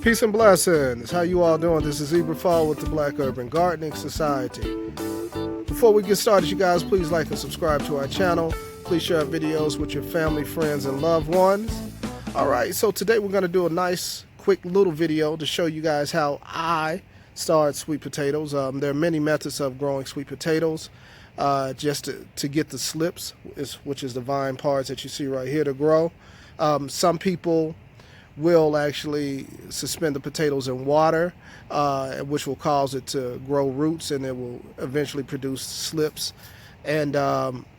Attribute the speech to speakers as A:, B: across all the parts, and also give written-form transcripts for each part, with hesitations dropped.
A: Peace and blessings. How you all doing? This is Zebra Fall with the Black Urban Gardening Society. Before we get started, you guys, please like and subscribe to our channel. Please share our videos with your family, friends, and loved ones. All right, so today we're going to do a nice, quick little video to show you guys how I start sweet potatoes. There are many methods of growing sweet potatoes. Just to get the slips, which is the vine parts that you see right here, to grow. Some people will actually suspend the potatoes in water, which will cause it to grow roots, and it will eventually produce slips. And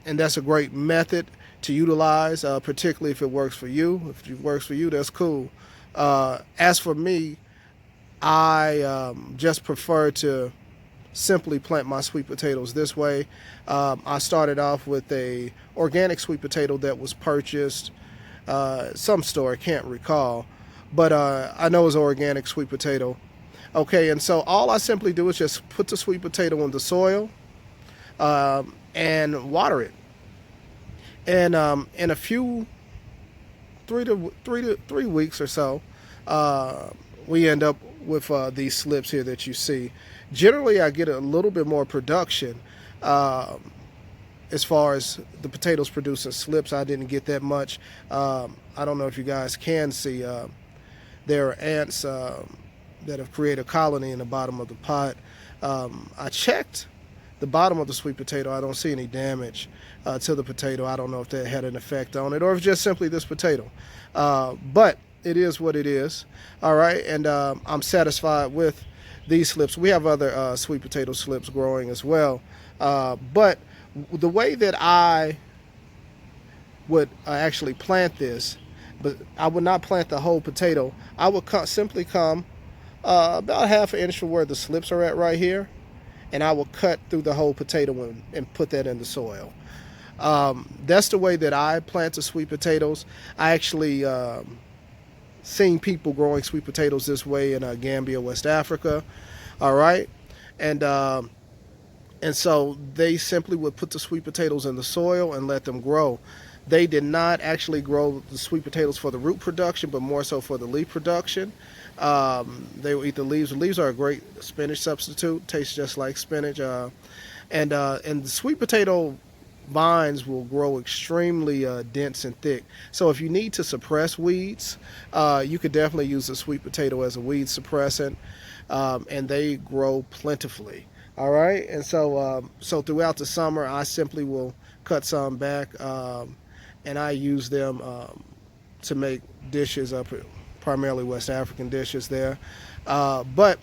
A: that's a great method to utilize, particularly if it works for you. If it works for you, that's cool. As for me, I just prefer to simply plant my sweet potatoes this way. I started off with a organic sweet potato that was purchased some store, I can't recall, but I know it's an organic sweet potato. Okay, and so all I simply do is just put the sweet potato in the soil and water it. And in a few three weeks or so, we end up with these slips here that you see. Generally, I get a little bit more production as far as the potatoes producing slips. I didn't get that much. I don't know if you guys can see. There are ants that have created a colony in the bottom of the pot. I checked the bottom of the sweet potato. I don't see any damage to the potato. I don't know if that had an effect on it or if it's just simply this potato. But it is what it is. All right, and I'm satisfied with these slips. We have other sweet potato slips growing as well. But the way that I would actually plant this, but I would not plant the whole potato. I would simply come about ½ inch from where the slips are at right here, and I will cut through the whole potato and put that in the soil. That's the way that I plant the sweet potatoes. I actually seen people growing sweet potatoes this way in Gambia, West Africa. All right, and so they simply would put the sweet potatoes in the soil and let them grow. They did not actually grow the sweet potatoes for the root production, but more so for the leaf production. They will eat the leaves. The leaves are a great spinach substitute. Tastes just like spinach. And the sweet potato vines will grow extremely dense and thick. So if you need to suppress weeds, you could definitely use the sweet potato as a weed suppressant, and they grow plentifully. All right, and so throughout the summer, I simply will cut some back, and I use them to make dishes up, primarily West African dishes there. But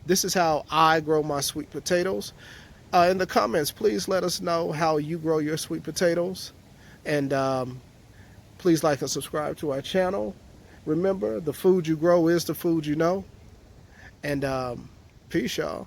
A: this is how I grow my sweet potatoes. In the comments, please let us know how you grow your sweet potatoes, and please like and subscribe to our channel. Remember, the food you grow is the food you know. And peace, y'all.